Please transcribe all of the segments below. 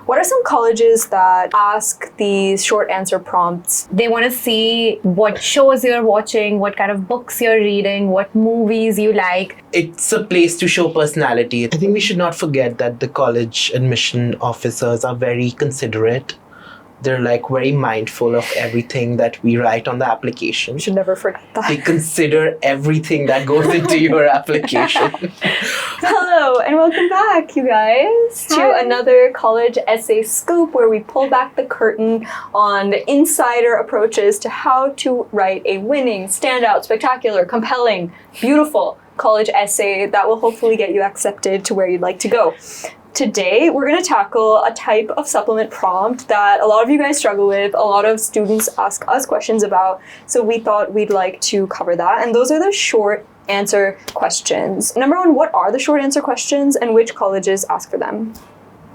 What are some colleges that ask these short answer prompts? They want to see what shows you're watching, what kind of books you're reading, what movies you like. It's a place to show personality. I think we should not forget that the college admission officers are very considerate. They're like very mindful of everything that we write on the application. You should never forget that. They consider everything that goes into your application. Hello and welcome back, you guys, to another college essay scoop where we pull back the curtain on the insider approaches to how to write a winning, standout, spectacular, compelling, beautiful college essay that will hopefully get you accepted to where you'd like to go. Today, we're going to tackle a type of supplement prompt that a lot of you guys struggle with, a lot of students ask us questions about, so we thought we'd like to cover that. And those are the short answer questions. Number one, what are the short answer questions and which colleges ask for them?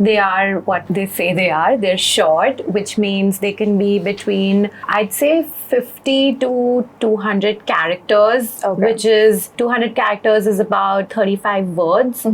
They are what they say they are. They're short, which means they can be between, I'd say, 50 to 200 characters, which is 200 characters is about 35 words.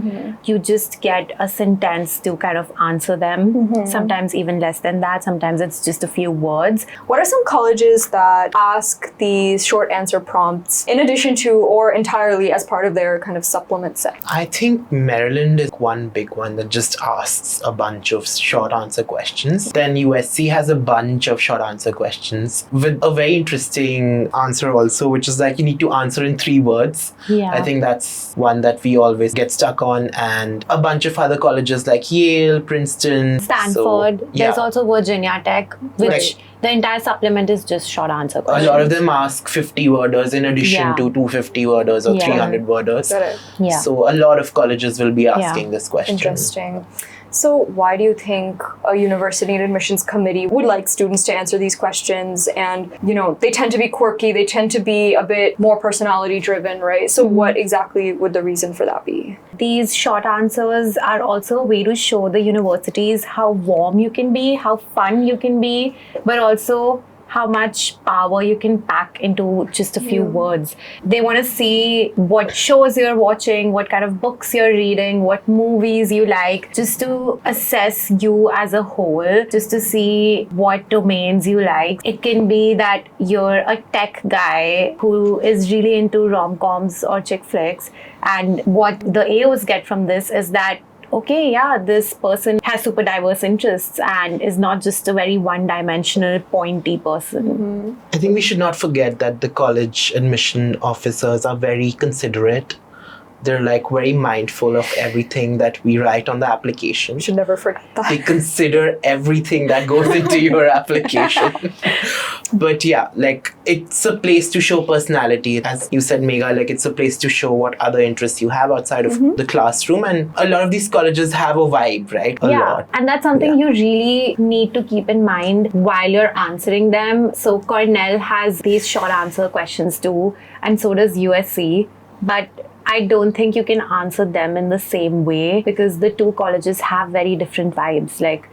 You just get a sentence to kind of answer them. Sometimes even less than that. Sometimes it's just a few words. What are some colleges that ask these short answer prompts in addition to or entirely as part of their kind of supplement set? I think Maryland is one big one that just asks a bunch of short answer questions. Then USC has a bunch of short answer questions with a very interesting answer also, which is like you need to answer in 3 words. I think that's one that we always get stuck on, and a bunch of other colleges like Yale, Princeton, Stanford. There's also Virginia Tech, which the entire supplement is just short answer questions. A lot of them ask 50 worders in addition to 250 worders or 300 worders. So a lot of colleges will be asking this question. Interesting. So why do you think a university and admissions committee would like students to answer these questions? And, you know, they tend to be quirky, they tend to be a bit more personality driven, right? So what exactly would the reason for that be? These short answers are also a way to show the universities how warm you can be, how fun you can be, but also how much power you can pack into just a few words. They want to see what shows you're watching, what kind of books you're reading, what movies you like, just to assess you as a whole, just to see what domains you like. It can be that you're a tech guy who is really into rom-coms or chick flicks, and what the AOs get from this is that okay, yeah, this person has super diverse interests and is not just a very one-dimensional, pointy person. I think we should not forget that the college admission officers are very considerate. They're like very mindful of everything that we write on the application. You should never forget that. They consider everything that goes into your application. But yeah, like it's a place to show personality. As you said, Megha, like it's a place to show what other interests you have outside of the classroom. And a lot of these colleges have a vibe, right? A lot. And that's something you really need to keep in mind while you're answering them. So Cornell has these short answer questions too, and so does USC. But I don't think you can answer them in the same way because the two colleges have very different vibes. Like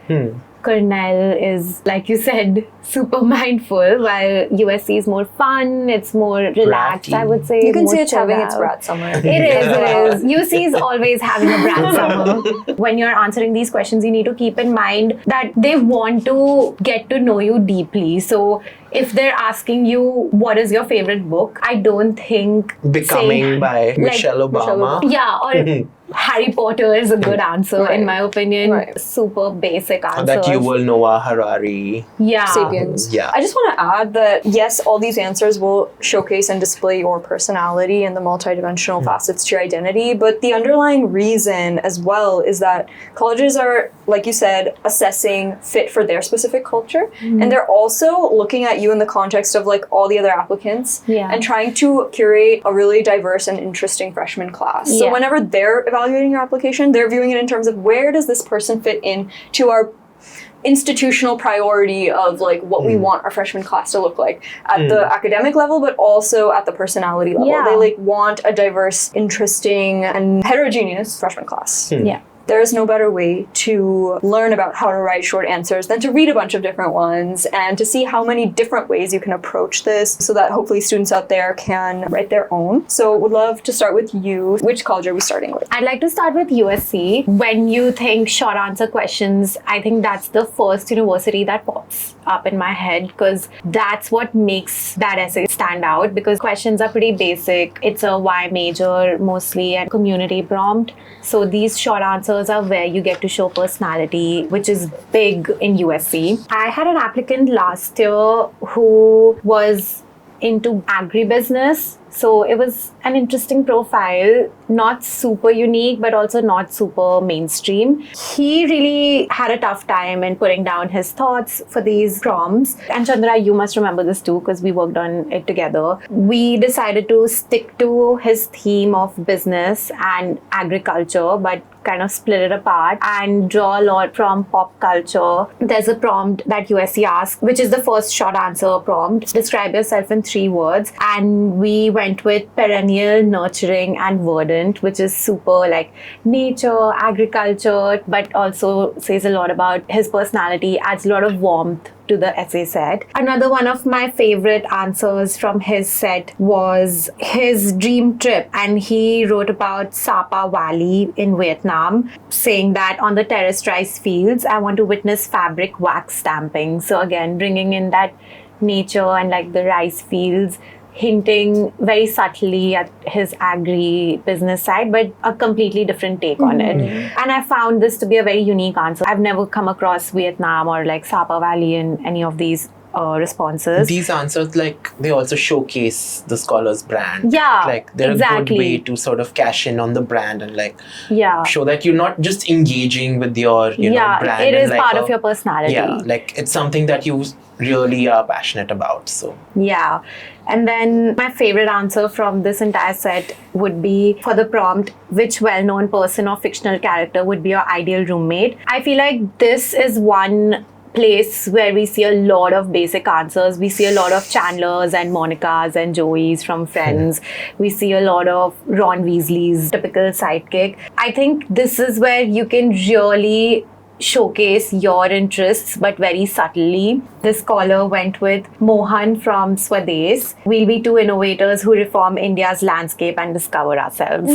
Cornell is, like you said, super mindful, while USC is more fun, it's more relaxed, Bratty. I would say. You can more see it's having its out. brat summer. It is. UC is always having a brat summer. When you're answering these questions, you need to keep in mind that they want to get to know you deeply. So if they're asking you, what is your favorite book? I don't think Becoming by Michelle Obama. Yeah, or Harry Potter is a good answer, in my opinion. Right. Super basic answer. That Yuval Noah Harari. Yeah. Sapiens. Yeah. I just want to add that yes, all these answers will showcase and display your personality and the multidimensional facets to your identity, but the underlying reason as well is that colleges are, like you said, assessing fit for their specific culture, and they're also looking at you in the context of like all the other applicants and trying to curate a really diverse and interesting freshman class. So whenever they're evaluating your application, they're viewing it in terms of where does this person fit in to our institutional priority of like what we want our freshman class to look like at the academic level, but also at the personality level. They like want a diverse, interesting, and heterogeneous freshman class. Yeah. there is no better way to learn about how to write short answers than to read a bunch of different ones and to see how many different ways you can approach this so that hopefully students out there can write their own. So would love to start with you. Which college are we starting with? I'd like to start with USC. When you think short answer questions, I think that's the first university that pops up in my head because that's what makes that essay stand out, because questions are pretty basic. It's a why major mostly and community prompt. So these short answers are where you get to show personality, which is big in USC. I had an applicant last year who was into agribusiness. So it was an interesting profile, not super unique, but also not super mainstream. He really had a tough time in putting down his thoughts for these prompts. And Chandra, you must remember this too, because we worked on it together. We decided to stick to his theme of business and agriculture, but kind of split it apart and draw a lot from pop culture. There's a prompt that USC asks, which is the first short answer prompt. Describe yourself in 3 words. And we went with perennial, nurturing, and verdant, which is super like nature, agriculture, but also says a lot about his personality, adds a lot of warmth to the essay set. Another one of my favorite answers from his set was his dream trip, and he wrote about Sapa Valley in Vietnam, saying that on the terraced rice fields, I want to witness fabric wax stamping. So again, bringing in that nature and like the rice fields, hinting very subtly at his agri-business side, but a completely different take on it. And I found this to be a very unique answer. I've never come across Vietnam or like Sapa Valley in any of these responses. These answers, like, they also showcase the scholar's brand. Yeah, like they're exactly. a good way to sort of cash in on the brand and like Yeah. show that you're not just engaging with your you know brand. It and is like part of your personality. Yeah, like it's something that you really are passionate about. So Yeah. And then my favorite answer from this entire set would be for the prompt, which well-known person or fictional character would be your ideal roommate? I feel like this is one place where we see a lot of basic answers. We see a lot of Chandlers and Monicas and Joeys from Friends. We see a lot of Ron Weasley's typical sidekick. I think this is where you can really showcase your interests, but very subtly. The scholar went with Mohan from Swades. We'll be 2 innovators who reform India's landscape and discover ourselves.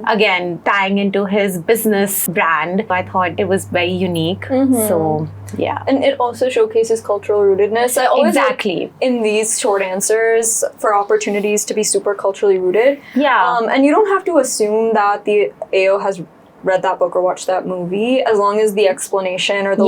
Again, tying into his business brand, I thought it was very unique. So, yeah. And it also showcases cultural rootedness. I always Exactly. look in these short answers for opportunities to be super culturally rooted. Yeah. And you don't have to assume that the AO has read that book or watched that movie, as long as the explanation or the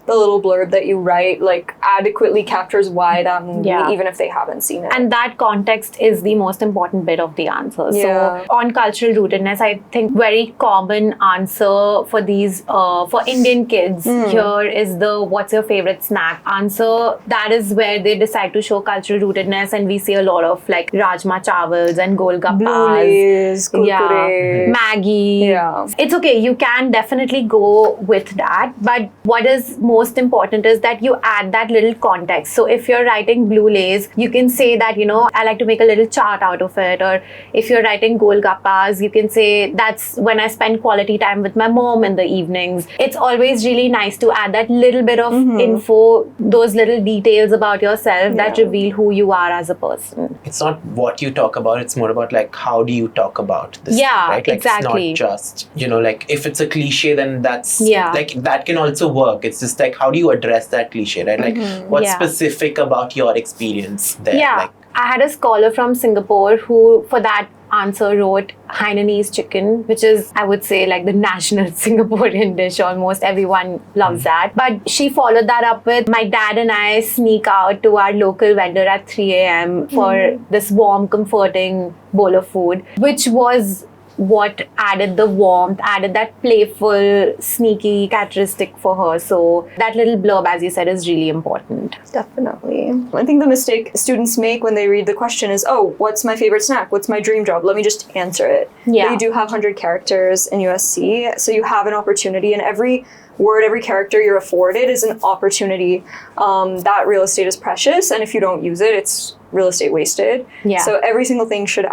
little blurb that you write like adequately captures why that movie, even if they haven't seen it. And that context is the most important bit of the answer. Yeah. So on cultural rootedness, I think very common answer for these for Indian kids here is the what's your favorite snack answer. That is where they decide to show cultural rootedness, and we see a lot of like rajma chawals and golgappas, Blue Lays, Kurkure. Maggie. Yeah. It's okay, you can definitely go with that, but what is most important is that you add that little context. So if you're writing Blue Lays, you can say that, you know, I like to make a little chart out of it. Or if you're writing Golgappas, you can say that's when I spend quality time with my mom in the evenings. It's always really nice to add that little bit of info, those little details about yourself that reveal who you are as a person. it's not what you talk about, it's more about like how do you talk about this, right? Like exactly. it's not just, you know, like if it's a cliche, then that's Yeah. like that can also work. It's just like how do you address that cliche, right? Like what's Yeah. specific about your experience there? Yeah. Like, I had a scholar from Singapore who, for that answer, wrote Hainanese chicken, which is, I would say, like the national Singaporean dish. Almost everyone loves that. But she followed that up with, my dad and I sneak out to our local vendor at 3 a.m. for this warm, comforting bowl of food, which was what added the warmth, added that playful, sneaky characteristic for her. So that little blurb, as you said, is really important. Definitely. I think the mistake students make when they read the question is, oh, what's my favorite snack? What's my dream job? Let me just answer it. Yeah. But you do have 100 characters in USC, so you have an opportunity, and every word, every character you're afforded is an opportunity. That real estate is precious, and if you don't use it, it's real estate wasted. Yeah. So every single thing should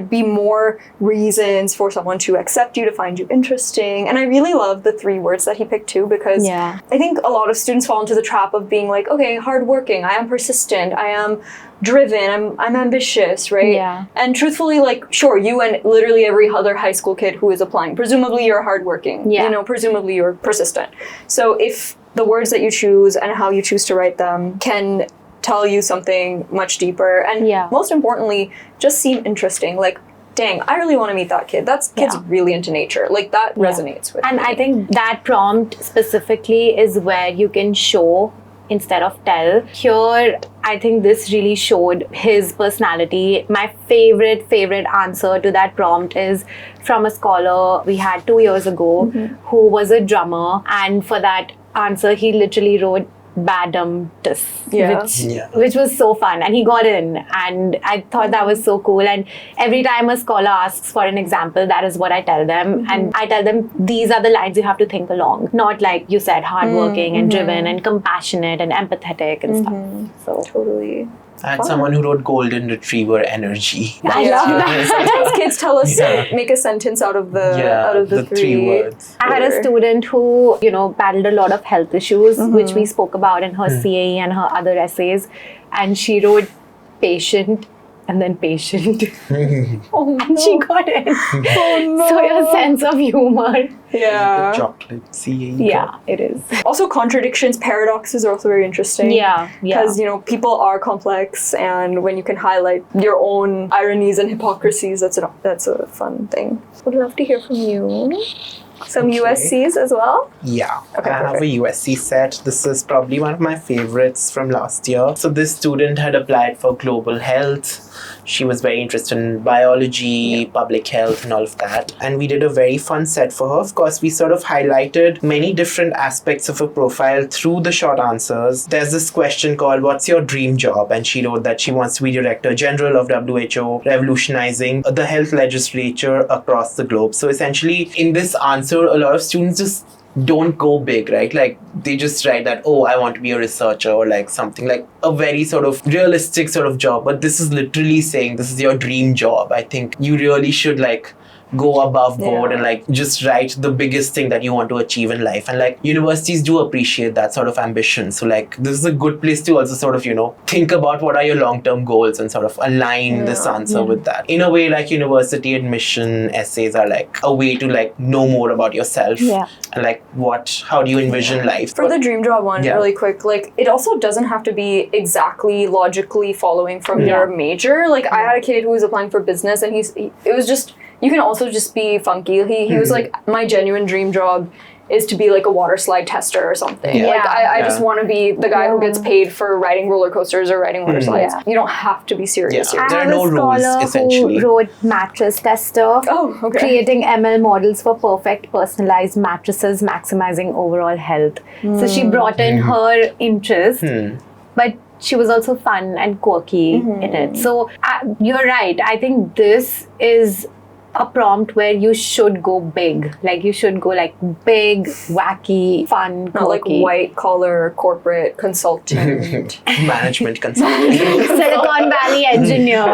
be more reasons for someone to accept you, to find you interesting. And I really love the 3 words that he picked too, because Yeah. I think a lot of students fall into the trap of being like, okay, hardworking, I am persistent, I am driven, I'm ambitious, right? Yeah. And truthfully, like, sure, you and literally every other high school kid who is applying, presumably you're hardworking. Yeah. You know, presumably you're persistent. So if the words that you choose and how you choose to write them can tell you something much deeper, and Yeah. most importantly, just seem interesting. Like, dang, I really want to meet that kid. That kid's Yeah. really into nature. Like, that resonates with And me. I think that prompt specifically is where you can show instead of tell. Here, I think this really showed his personality. My favorite answer to that prompt is from a scholar we had 2 years ago who was a drummer, and for that answer he literally wrote badumtus, Yeah. which was so fun, and he got in, and I thought that was so cool. And every time a scholar asks for an example, that is what I tell them, and I tell them these are the lines you have to think along, not like you said, hardworking and driven and compassionate and empathetic and stuff. So Totally. I had someone who wrote golden retriever energy. I love that. Sometimes kids tell us Yeah. make a sentence out of the 3 words. I had a student who, battled a lot of health issues, which we spoke about in her CAE and her other essays. And she wrote patient and then patient. Oh, And she got in. Oh, no. So your sense of humor. Yeah. The chocolate CAE. Yeah, it is. Also, contradictions, paradoxes are also very interesting. Yeah. Because, people are complex, and when you can highlight your own ironies and hypocrisies, that's a fun thing. Would love to hear from you. Some Okay. USCs as well? Yeah, Okay, I have a USC set. This is probably one of my favorites from last year. So this student had applied for global health. She was very interested in biology, public health, and all of that. And we did a very fun set for her. Of course, we sort of highlighted many different aspects of her profile through the short answers. There's this question called, what's your dream job? And she wrote that she wants to be Director General of WHO, revolutionizing the health legislature across the globe. So essentially, in this answer, a lot of students just don't go big, right? Like, they just write that, oh, I want to be a researcher, or like something like a very sort of realistic sort of job. But this is literally saying this is your dream job. I think you really should like go above board and like just write the biggest thing that you want to achieve in life. And like universities do appreciate that sort of ambition. So like this is a good place to also sort of, think about what are your long-term goals and sort of align this answer with that. In a way, like university admission essays are like a way to like know more about yourself and like how do you envision life. For the dream job one, really quick, like it also doesn't have to be exactly logically following from your major. Like I had a kid who was applying for business, and it was just, you can also just be funky. He was like, my genuine dream job is to be like a water slide tester or something. Yeah. Like I just want to be the guy who gets paid for riding roller coasters or riding water slides. You don't have to be serious. Yeah. I There are have no a rules, scholar essentially. who wrote mattress tester. Oh, okay. Creating ML models for perfect personalized mattresses, maximizing overall health. So she brought in her interest, but she was also fun and quirky in it. So you're right. I think this is a prompt where you should go big. Like you should go like big, wacky, fun, Not like quirky. white collar corporate consultant. Management consultant. Silicon Valley engineer.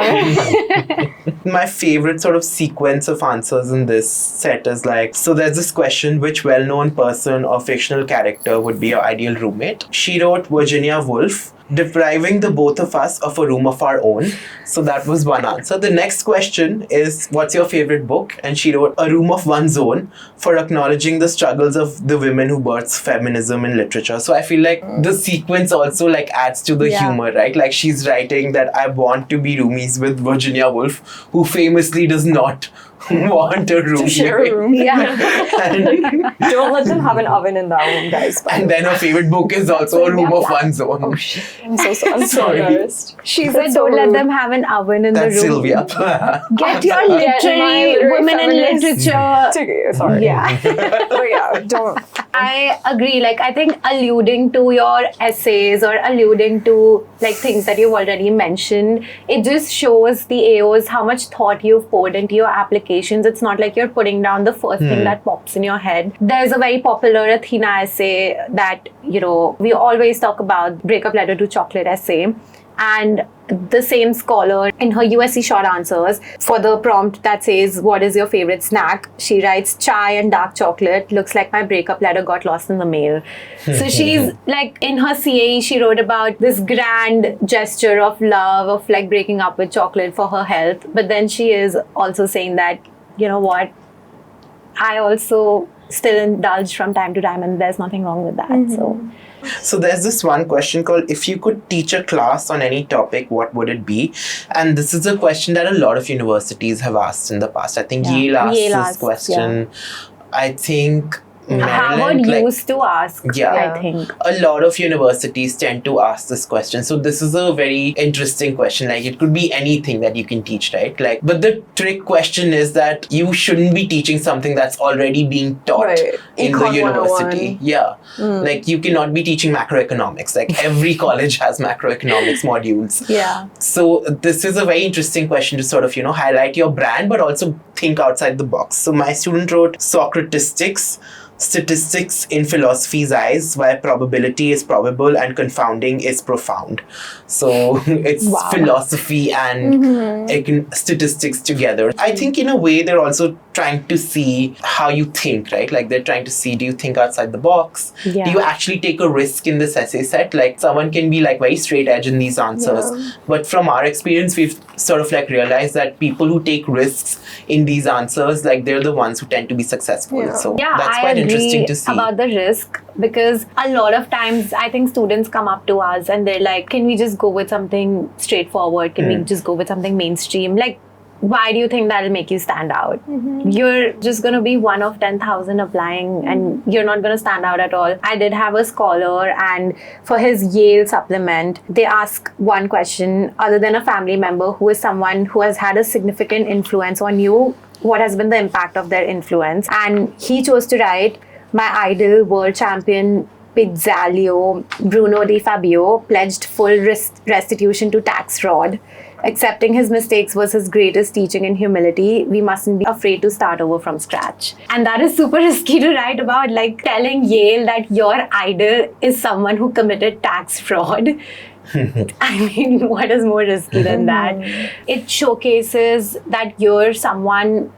My favorite sort of sequence of answers in this set is like, so there's this question, which well-known person or fictional character would be your ideal roommate? She wrote Virginia Woolf, depriving the both of us of a room of our own. So that was one answer. The next question is, what's your favorite book? And she wrote A Room of One's Own, for acknowledging the struggles of the women who births feminism in literature. So I feel like the sequence also like adds to the humor, right? Like she's writing that I want to be roomies with Virginia Woolf, who famously does not want a room. To share a room. Yeah. Don't let them have an oven in that room, guys. And then her favorite book is also a room of one's own. I'm so Sorry. embarrassed. She That's said, so don't let rude. them have an oven in That's the room. Sylvia. Get your my literary literary women in feminist. literature. Okay, sorry. Yeah. But yeah, don't. I agree. Like, I think alluding to your essays or alluding to like things that you've already mentioned, it just shows the AOs how much thought you've poured into your applications. It's not like you're putting down the first thing that pops in your head. There's a very popular Athena essay that, you know, we always talk about, breakup letter to chocolate essay. And the same scholar in her USC short answers for the prompt that says, what is your favorite snack? She writes chai and dark chocolate. Looks like my breakup letter got lost in the mail. So she's like, in her CAE, she wrote about this grand gesture of love, of like breaking up with chocolate for her health. But then she is also saying that, you know what, I also still indulge from time to time and there's nothing wrong with that. So there's this one question called, if you could teach a class on any topic, what would it be? And this is a question that a lot of universities have asked in the past. I think Yale asked this question. I think Harvard Maryland, used to ask, Yeah. I think. a lot of universities tend to ask this question. So this is a very interesting question. Like, it could be anything that you can teach, right? Like, but the trick question is that you shouldn't be teaching something that's already being taught Right. in the Econ university. 101. Yeah. Like, you cannot be teaching macroeconomics. Like, every college has macroeconomics modules. Yeah. So this is a very interesting question to sort of, you know, highlight your brand, but also think outside the box. So my student wrote Socratistics, statistics in philosophy's eyes, why probability is probable and confounding is profound. So it's philosophy and statistics together. I think in a way they're also trying to see how you think, right? Like, they're trying to see, do you think outside the box? Yeah. Do you actually take a risk in this essay set? Like, someone can be like very straight edge in these answers. But from our experience, we've sort of like realized that people who take risks in these answers, like, they're the ones who tend to be successful. Yeah. So Yeah, that's I quite agree interesting to see. about the risk, because a lot of times I think students come up to us and they're like, can we just go with something straightforward? Can we just go with something mainstream? Like, why do you think that'll make you stand out? You're just going to be one of 10,000 applying and you're not going to stand out at all. I did have a scholar, and for his Yale supplement, they ask one question: other than a family member who is someone who has had a significant influence on you, what has been the impact of their influence? And he chose to write, my idol, world champion Pizzalio Bruno Di Fabio pledged full restitution to tax fraud. Accepting his mistakes was his greatest teaching in humility. We mustn't be afraid to start over from scratch. And that is super risky to write about, like telling Yale that your idol is someone who committed tax fraud. I mean, what is more risky than that? It showcases that you're someone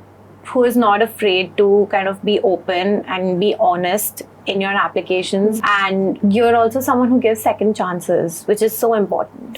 who is not afraid to kind of be open and be honest in your applications. And you're also someone who gives second chances, which is so important.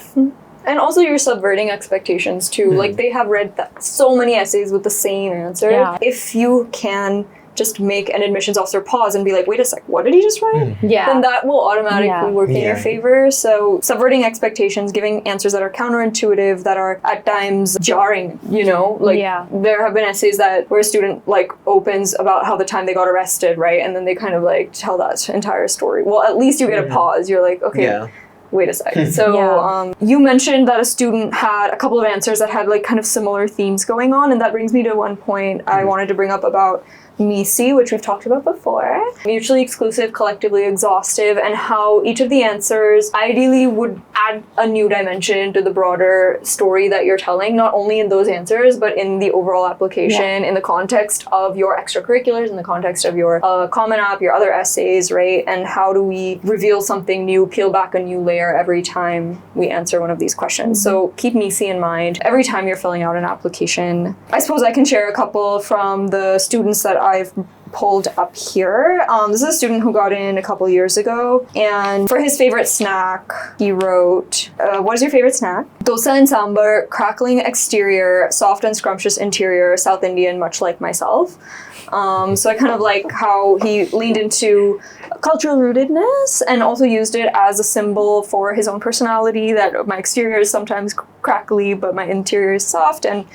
And also, you're subverting expectations too. Like, they have read so many essays with the same answer. Yeah. If you can just make an admissions officer pause and be like, wait a sec, what did he just write? Yeah. Then that will automatically work in your Yeah. favor. So subverting expectations, giving answers that are counterintuitive, that are at times jarring, you know? Like, there have been essays where a student like opens about how the time they got arrested, right? And then they kind of like tell that entire story. Well, at least you get a pause. You're like, okay, wait a second. So you mentioned that a student had a couple of answers that had like kind of similar themes going on. And that brings me to one point I wanted to bring up about MECE, which we've talked about before. Mutually exclusive, collectively exhaustive, and how each of the answers ideally would add a new dimension to the broader story that you're telling, not only in those answers, but in the overall application, in the context of your extracurriculars, in the context of your Common App, your other essays, right? And how do we reveal something new, peel back a new layer every time we answer one of these questions? So keep MECE in mind every time you're filling out an application. I suppose I can share a couple from the students that I've pulled up here. This is a student who got in a couple years ago, and for his favorite snack, he wrote, what is your favorite snack? Dosa and sambar, crackling exterior, soft and scrumptious interior, South Indian, much like myself. So I kind of like how he leaned into cultural rootedness and also used it as a symbol for his own personality, that my exterior is sometimes crackly, but my interior is soft. And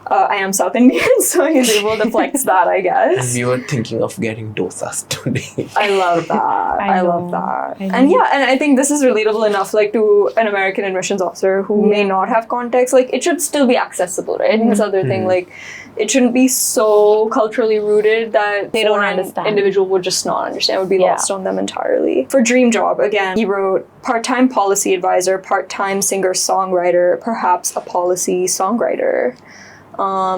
I am South Indian, so he's able to flex that, I And guess. we were thinking of getting dosas today. I love that. I I love know. that. I And know. yeah, and I think this is relatable enough, like, to an American admissions officer who may not have context. Like, it should still be accessible, right? And this other thing, like, it shouldn't be so culturally rooted that They don't foreign understand. individual would just not understand. It would be Yeah. lost on them entirely. For dream job, again, he wrote part-time policy advisor, part-time singer-songwriter, perhaps a policy songwriter.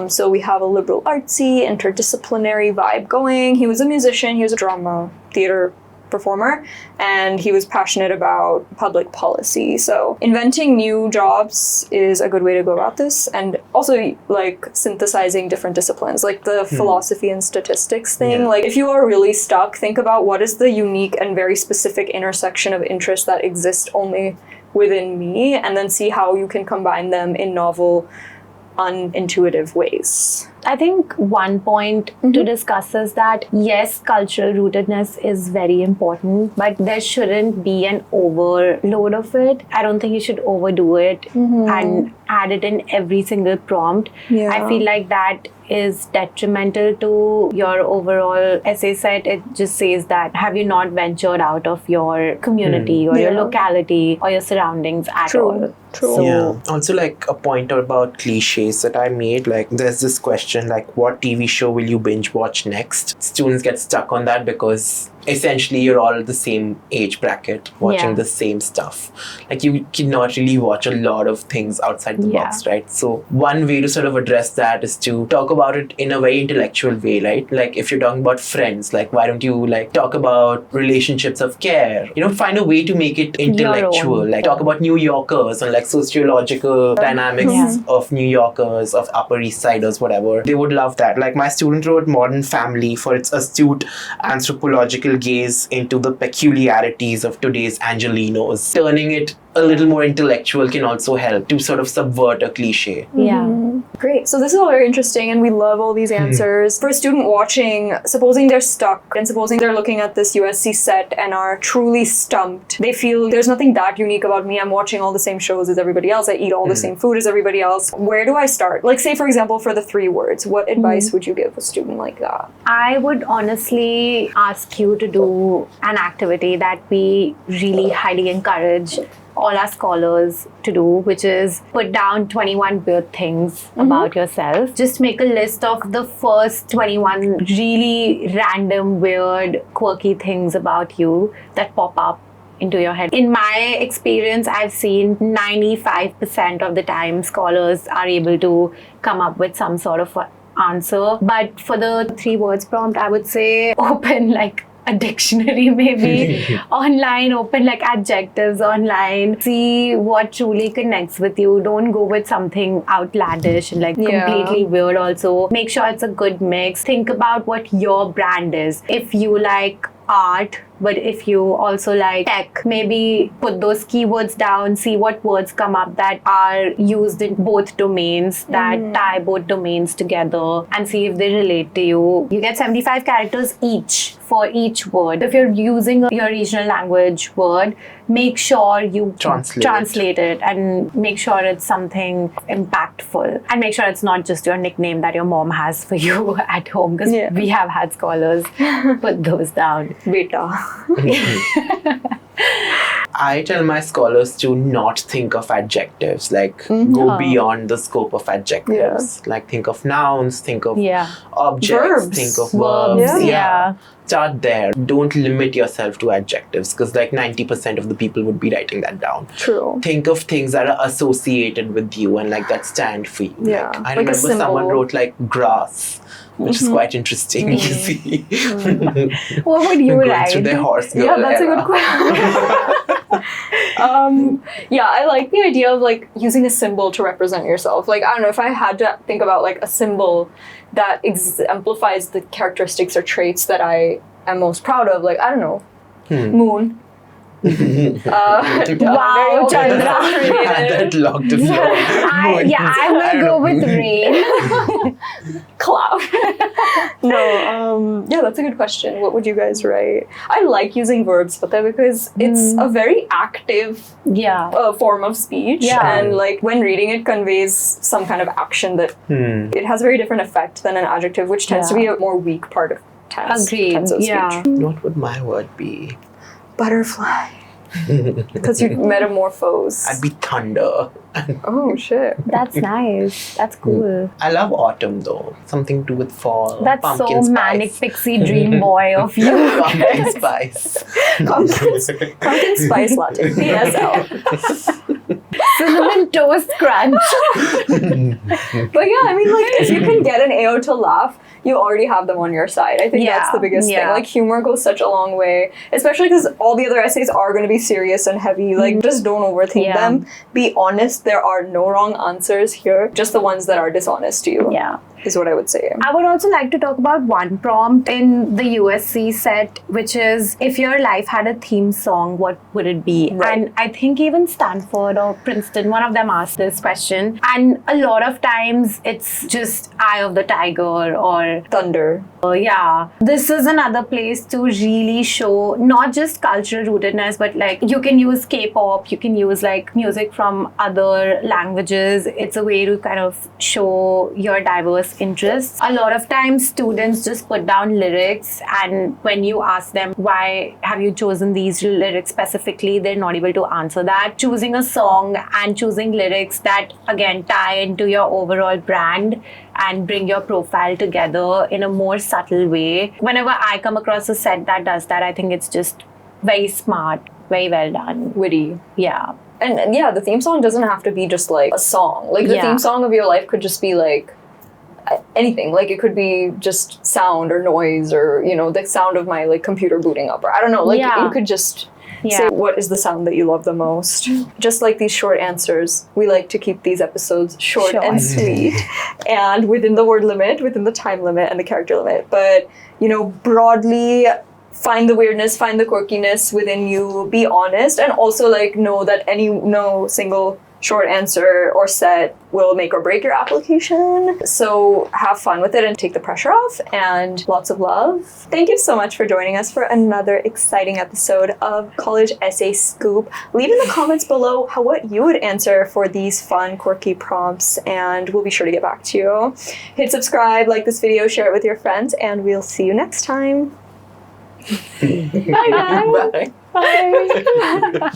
So we have a liberal artsy, interdisciplinary vibe going. He was a musician, he was a drama theater performer, and he was passionate about public policy. So inventing new jobs is a good way to go about this, and also like synthesizing different disciplines, like the philosophy and statistics thing. Yeah. Like if you are really stuck, think about what is the unique and very specific intersection of interest that exists only within me, and then see how you can combine them in novel, unintuitive ways. I think one point to discuss is that yes, cultural rootedness is very important, but there shouldn't be an overload of it. I don't think you should overdo it and add it in every single prompt. Yeah. I feel like that is detrimental to your overall essay set. It just says that have you not ventured out of your community or your Yeah. locality or your surroundings at True. all. True. So, Yeah. Also, like a pointer about cliches that I made, like there's this question, like what TV show will you binge watch next? Students get stuck on that because essentially you're all the same age bracket watching Yeah. the same stuff. Like you cannot really watch a lot of things outside the Yeah. box, right? So one way to sort of address that is to talk about it in a very intellectual way, right? Like if you're talking about friends, like why don't you like talk about relationships of care? You know, find a way to make it intellectual. own. Like talk about New Yorkers and like sociological dynamics Yeah. of New Yorkers, of Upper East Siders, whatever. They would love that. Like my student wrote Modern Family for its astute anthropological gaze into the peculiarities of today's Angelinos. Turning it a little more intellectual can also help to sort of subvert a cliche. yeah. Great. So this is all very interesting, and we love all these answers. For a student watching, supposing they're stuck, and supposing they're looking at this USC set and are truly stumped, they feel there's nothing that unique about me. I'm watching all the same shows as everybody else. I eat all the same food as everybody else. Where do I start? Like, say, for example, for the 3 words, what advice would you give a student like that? I would honestly ask you to do an activity that we really highly encourage all our scholars to do, which is put down 21 weird things about yourself. Just make a list of the first 21 really random, weird, quirky things about you that pop up into your head. In my experience, I've seen 95% of the time scholars are able to come up with some sort of answer. But for the 3 words prompt, I would say open like a dictionary maybe online, open like adjectives online, see what truly connects with you. Don't go with something outlandish and like completely weird. Also make sure it's a good mix. Think about what your brand is. If you like art, but if you also like tech, maybe put those keywords down, see what words come up that are used in both domains, that tie both domains together, and see if they relate to you. You get 75 characters each for each word. If you're using your regional language word, make sure you translate it and make sure it's something impactful, and make sure it's not just your nickname that your mom has for you at home, because we have had scholars put those down. Beta. I tell my scholars to not think of adjectives, like go beyond the scope of adjectives. Like think of nouns, think of objects, Verbs. think of verbs. Yeah. Start there. Don't limit yourself to adjectives, because like 90% of the people would be writing that down. True. Think of things that are associated with you and like that stand for you. Yeah. Like, I Like a remember someone symbol. wrote like grass, which is quite interesting to see. What would you Going write? through their horse girl Yeah, that's a era. good question. Yeah, I like the idea of like using a symbol to represent yourself. Like, I don't know, if I had to think about like a symbol that exemplifies the characteristics or traits that I am most proud of, like, I don't know, moon. Wow, Chandra. That locked of I'm gonna go with rain. Cloud. No, yeah, that's a good question. What would you guys write? I like using verbs for that because it's a very active Yeah. form of speech, Yeah. and like when reading it conveys some kind of action that it has a very different effect than an adjective, which tends to be a more weak part of tense. Agreed. Tense of Yeah. speech. What would my word be? Butterfly. Because you metamorphose. I'd be thunder. Oh shit. That's nice. That's cool. I love autumn though. Something to do with fall. That's pumpkin so spice. manic pixie dream boy of you. Pumpkin spice. Pumpkin spice latte. PSL. Cinnamon toast crunch. But yeah, I mean, like, if you can get an AO to laugh, you already have them on your side. I think that's the biggest thing. Like, humor goes such a long way, especially because all the other essays are going to be serious and heavy. Like, just don't overthink them. Be honest. There are no wrong answers here. Just the ones that are dishonest to you. Yeah. Is what I would say. I would also like to talk about one prompt in the USC set, which is, if your life had a theme song, what would it be? Right. And I think even Stanford or Princeton, one of them asked this question. And a lot of times it's just Eye of the Tiger or Thunder. yeah. This is another place to really show not just cultural rootedness, but like you can use K-pop, you can use like music from other languages. It's a way to kind of show your diverse interests. A lot of times students just put down lyrics, and when you ask them why have you chosen these lyrics specifically, they're not able to answer that. Choosing a song and choosing lyrics that again tie into your overall brand and bring your profile together in a more subtle way. Whenever I come across a set that does that, I think it's just very smart, very well done. Witty. Yeah. And yeah, the theme song doesn't have to be just like a song. Like the theme song of your life could just be like anything. Like it could be just sound or noise or, you know, the sound of my like computer booting up, or I don't know, like you could just say what is the sound that you love the most. Just like these short answers, we like to keep these episodes short and sweet and within the word limit, within the time limit and the character limit. But, you know, broadly find the weirdness, find the quirkiness within you, be honest, and also like know that no single short answer or set will make or break your application. So have fun with it and take the pressure off, and lots of love. Thank you so much for joining us for another exciting episode of College Essay Scoop. Leave in the comments below what you would answer for these fun, quirky prompts, and we'll be sure to get back to you. Hit subscribe, like this video, share it with your friends, and we'll see you next time. Bye guys. Bye. Bye.